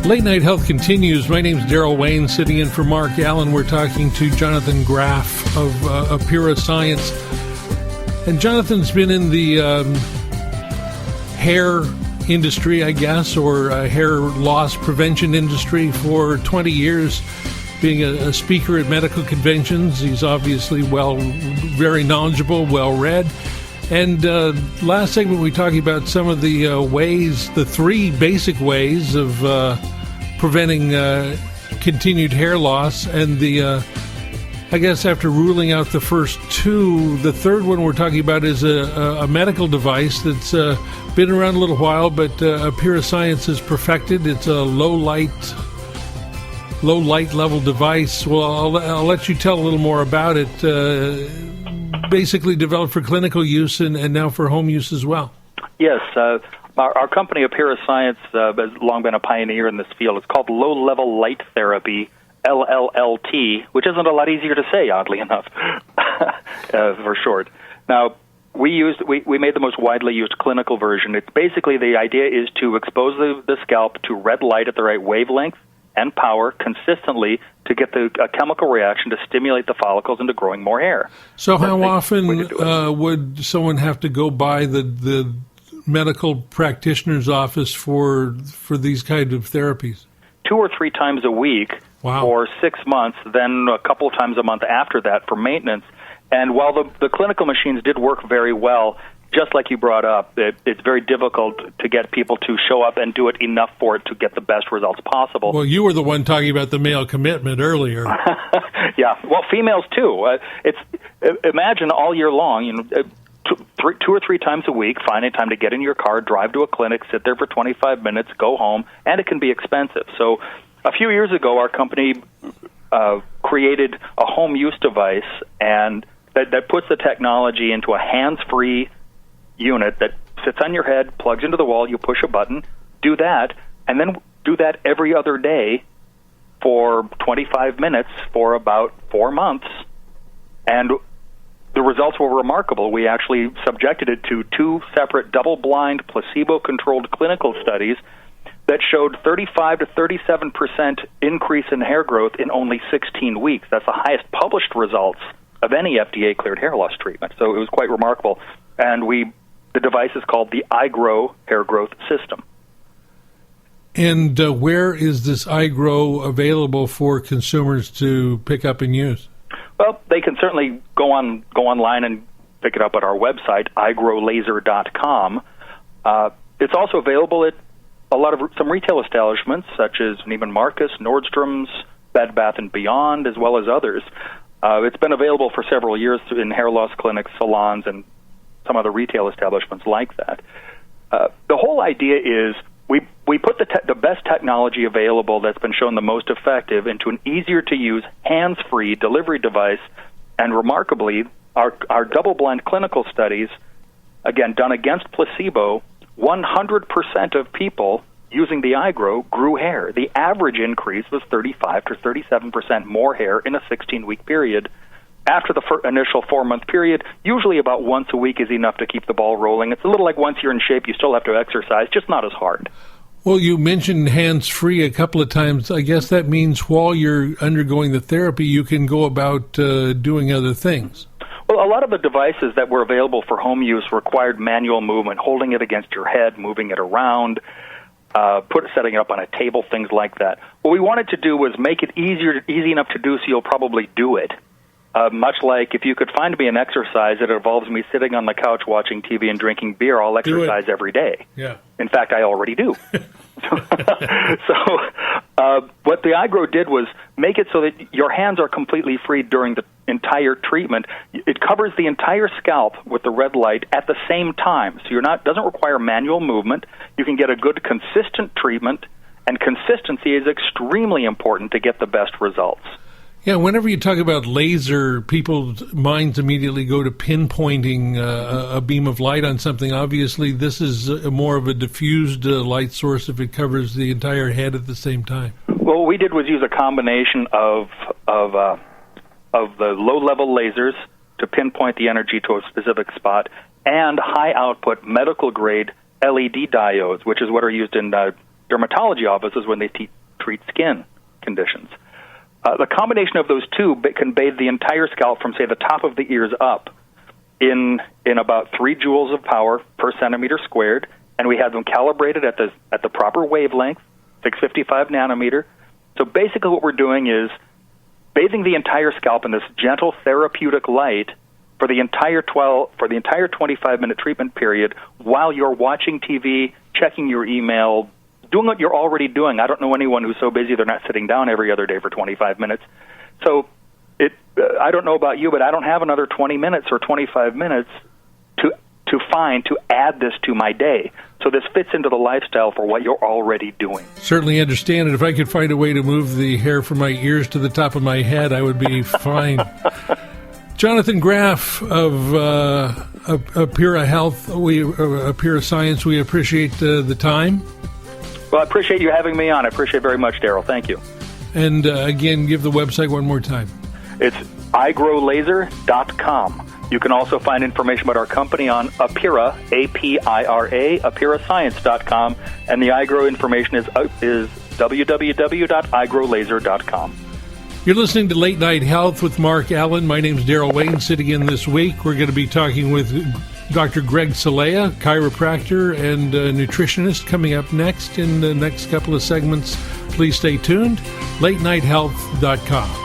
Late Night Health continues. My name's Darrell Wayne, sitting in for Mark Alyn. We're talking to Jonathan Graff of Apira Science. And Jonathan's been in the hair industry, I guess, or hair loss prevention industry for 20 years, being a speaker at medical conventions. He's obviously very knowledgeable, well-read. And last segment, we talked about some of the ways, the three basic ways of preventing continued hair loss. And I guess after ruling out the first two, the third one we're talking about is a medical device that's been around a little while, but Apira Science has perfected. It's a low light level device. Well, I'll let you tell a little more about it. Basically developed for clinical use and now for home use as well. Yes, our company, Apira Science, has long been a pioneer in this field. It's called low-level light therapy, LLLT, which isn't a lot easier to say, oddly enough, for short. Now, we made the most widely used clinical version. It's basically, the idea is to expose the scalp to red light at the right wavelength and power consistently to get a chemical reaction to stimulate the follicles into growing more hair. So how often would someone have to go by the medical practitioner's office for these kinds of therapies? 2 or 3 times a week. Wow. For 6 months, then a couple of times a month after that for maintenance. And while the clinical machines did work very well, just like you brought up, it's very difficult to get people to show up and do it enough for it to get the best results possible. Well, you were the one talking about the male commitment earlier. Yeah, well, females too. Imagine all year long, 2 or 3 times a week, finding time to get in your car, drive to a clinic, sit there for 25 minutes, go home, and it can be expensive. So a few years ago, our company created a home use device and that puts the technology into a hands-free unit that sits on your head, plugs into the wall, you push a button, do that, and then do that every other day for 25 minutes for about 4 months. And the results were remarkable. We actually subjected it to 2 separate double-blind, placebo-controlled clinical studies that showed 35 to 37% increase in hair growth in only 16 weeks. That's the highest published results of any FDA-cleared hair loss treatment. So it was quite remarkable. And the device is called the iGrow Hair Growth System. And where is this iGrow available for consumers to pick up and use? Well, they can certainly go online and pick it up at our website, igrowlaser.com. It's also available at some retail establishments such as Neiman Marcus, Nordstrom's, Bed Bath & Beyond, as well as others. It's been available for several years in hair loss clinics, salons, and some other retail establishments like that. The whole idea is we put the best technology available that's been shown the most effective into an easier-to-use, hands-free delivery device, and remarkably, our double-blind clinical studies, again, done against placebo, 100% of people using the iGrow grew hair. The average increase was 35 to 37% more hair in a 16-week period. After the initial 4-month period, usually about once a week is enough to keep the ball rolling. It's a little like once you're in shape, you still have to exercise, just not as hard. Well, you mentioned hands-free a couple of times. I guess that means while you're undergoing the therapy, you can go about doing other things. Well, a lot of the devices that were available for home use required manual movement, holding it against your head, moving it around, setting it up on a table, things like that. What we wanted to do was make it easy enough to do so you'll probably do it. Much like if you could find me an exercise that involves me sitting on the couch watching TV and drinking beer, I'll exercise every day. Yeah. In fact, I already do. What the iGrow did was make it so that your hands are completely free during the entire treatment. It covers the entire scalp with the red light at the same time, so doesn't require manual movement. You can get a good, consistent treatment, and consistency is extremely important to get the best results. Yeah, whenever you talk about laser, people's minds immediately go to pinpointing a beam of light on something. Obviously, this is more of a diffused light source if it covers the entire head at the same time. Well, what we did was use a combination of the low-level lasers to pinpoint the energy to a specific spot and high-output medical-grade LED diodes, which is what are used in dermatology offices when they treat skin conditions. The combination of those two can bathe the entire scalp from, say, the top of the ears up in about 3 joules of power per centimeter squared, and we have them calibrated at the proper wavelength, 655 nanometer. So basically what we're doing is bathing the entire scalp in this gentle therapeutic light for the entire 25-minute treatment period while you're watching TV, checking your email, doing what you're already doing. I don't know anyone who's so busy they're not sitting down every other day for 25 minutes. So I don't know about you, but I don't have another 20 minutes or 25 minutes to add this to my day. So this fits into the lifestyle for what you're already doing. Certainly understand it. If I could find a way to move the hair from my ears to the top of my head, I would be fine. Jonathan Graff of Apira Health, Apira Science, we appreciate the time. Well, I appreciate you having me on. I appreciate it very much, Darrell. Thank you. And again, give the website one more time. It's igrowlaser.com. You can also find information about our company on Apira, A-P-I-R-A, apirascience.com, and the iGrow information is www.igrowlaser.com. You're listening to Late Night Health with Mark Alyn. My name's Darrell Wayne. Sitting in this week, we're going to be talking with Dr. Greg Salea, chiropractor and nutritionist, coming up next in the next couple of segments. Please stay tuned. latenighthealth.com.